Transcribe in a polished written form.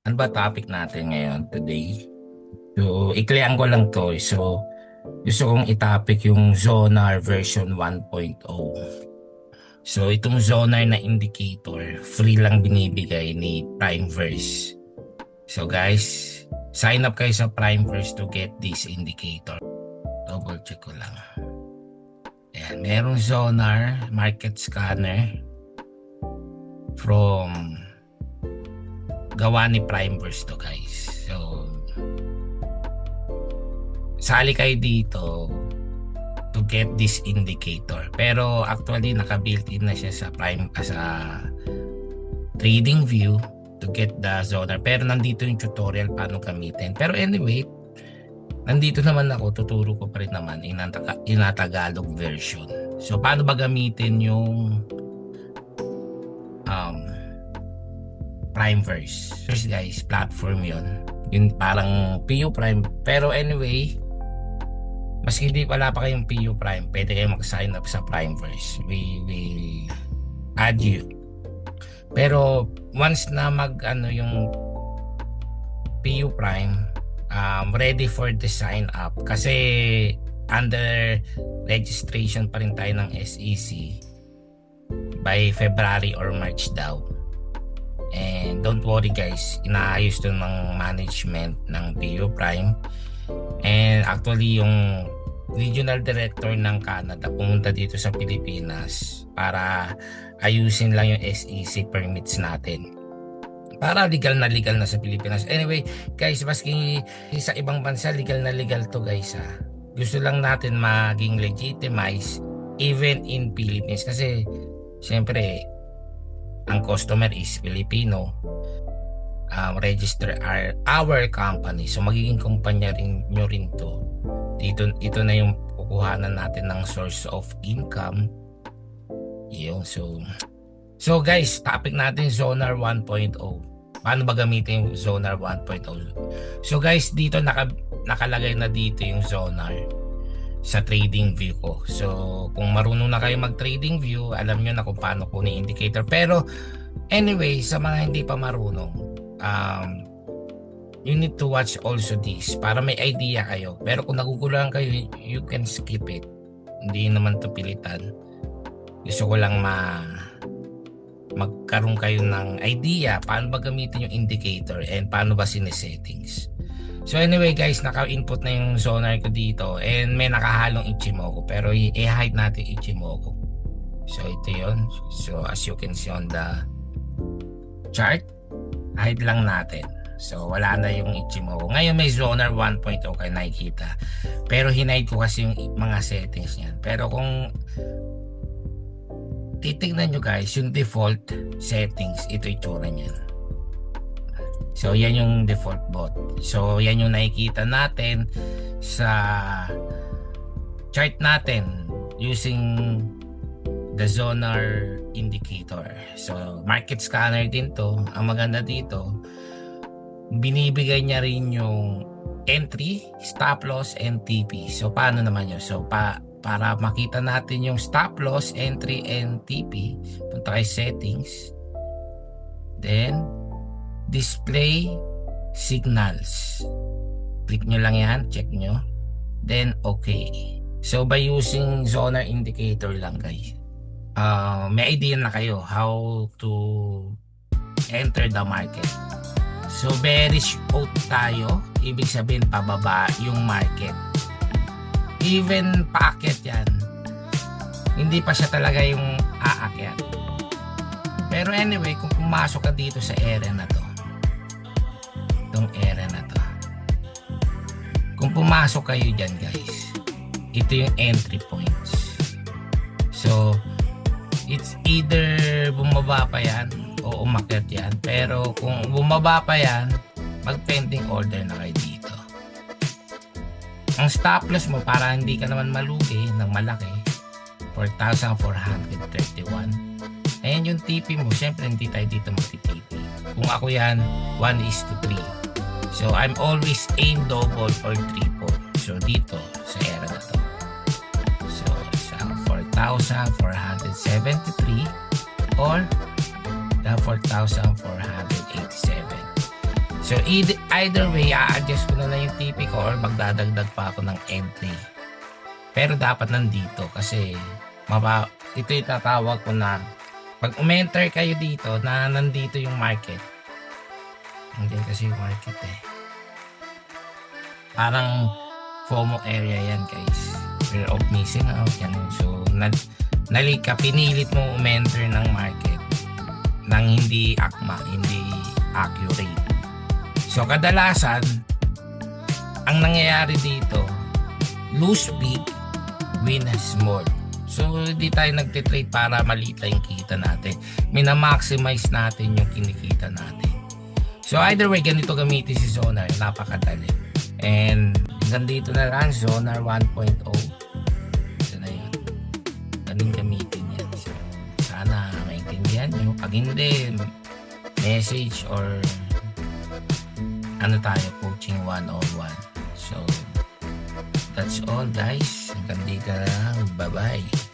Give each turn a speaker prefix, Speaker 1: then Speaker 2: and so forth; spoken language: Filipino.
Speaker 1: Ano ba topic natin ngayon today? So, iklian ko lang to. So, gusto kong itopic yung Zonar version 1.0. So, itong Zonar na indicator, free lang binibigay ni Primeverse. So, guys, sign up kayo sa Primeverse to get this indicator. Double check ko lang. Ayan, merong Zonar market scanner from gawa ni Primeverse to, guys. So, sali kayo dito to get this indicator. Pero actually naka-built-in na siya sa trading view to get the zoner. Pero nandito yung tutorial paano gamitin. Pero anyway, nandito naman ako, tuturo ko pa rin naman in Tagalog version. So paano ba gamitin yung Primeverse? First guys, platform yon. Yun parang PU Prime. Pero anyway, maski hindi wala pa kayong PU Prime, pwede kayo mag-sign up sa Primeverse. We will add you. Pero once na yung PU Prime, ready for the sign up. Kasi under registration pa rin tayo ng SEC by February or March daw. And don't worry guys, inaayos to ng management ng PU Prime. And actually yung regional director ng Canada pumunta dito sa Pilipinas para ayusin lang yung SEC permits natin para legal na sa Pilipinas. Anyway guys, maski sa ibang bansa legal to guys ha. Gusto lang natin maging legitimize even in Philippines kasi syempre ang customer is Filipino. Register our company. So magiging kumpanya nyo rin to. Ito na yung kukuhanan natin ng source of income. Yun. So guys, topic natin Zonar 1.0. Paano ba gamitin yung Zonar 1.0? So guys, dito nakalagay na dito yung Zonar sa trading view ko. So kung marunong na kayo mag trading view, alam nyo na kung paano kunin indicator. Pero anyway, sa mga hindi pa marunong, you need to watch also this para may idea kayo. Pero kung naguguluhan kayo, you can skip it. Hindi naman to pilitan. Gusto ko lang magkaroon kayo ng idea paano ba gamitin yung indicator and paano ba sinesettings. So anyway guys, naka-input na yung zonar ko dito and may nakahalong Ichimoku, pero i-hide natin Ichimoku. So ito yun. So as you can see on the chart, hide lang natin. So wala na yung Ichimoku. Ngayon may Zonar 1.0 kayo nakikita. Pero hinide ko kasi yung mga settings niyan. Pero kung titignan nyo guys, yung default settings, ito itsura niyan. So yan yung default bot. So yan yung nakikita natin sa chart natin using the Zonar indicator. So market scanner din to. Ang maganda dito, binibigay niya rin yung entry, stop loss, and TP. So paano naman yun? So para makita natin yung stop loss, entry, and TP, punta kay settings, then display signals, click nyo lang yan, check nyo, then okay. So by using Zonar indicator lang guys, may idea na kayo how to enter the market. So bearish out tayo, ibig sabihin pababa yung market. Even paakyat yan, hindi pa siya talaga yung aakyat. Pero anyway, kung pumasok ka dito sa area na to, itong area na to, kung pumasok kayo dyan guys, ito yung entry points. So it's either bumaba pa yan o umakyat yan. Pero kung bumaba pa yan, mag-pending order na kayo dito. Ang stop loss mo para hindi ka naman malugi ng malaki, 4,431. Ayan yung TP mo. Siyempre hindi tayo dito magti-TP. Kung ako yan, 1:3. So I'm always aim double or triple. So dito sa area na to. So sa 4,473 or the 4,487. So either way, a-adjust ko na lang yung TP ko or magdadagdag pa ako ng entry. Pero dapat nandito kasi ito yung tatawag ko na pag umenter kayo dito na nandito yung market. Hindi kasi yung market Parang FOMO area yan guys. Fear of missing out yan. So pinilit mo umenter ng market nang hindi akma, hindi accurate. So kadalasan ang nangyayari dito, lose big, win small. So hindi tayo nagtitrade para maliit lang yung kita natin. Mina-maximize natin yung kinikita natin. So either way, ganito gamitin si Sonar, napakadali. And hanggang dito na lang, Sonar 1.0. Ito na yun. Galing gamitin yan. So sana maintindihan nyo. Pag hindi, message or ano tayo, coaching 101. So that's all guys. Hanggang dito na lang. Bye-bye.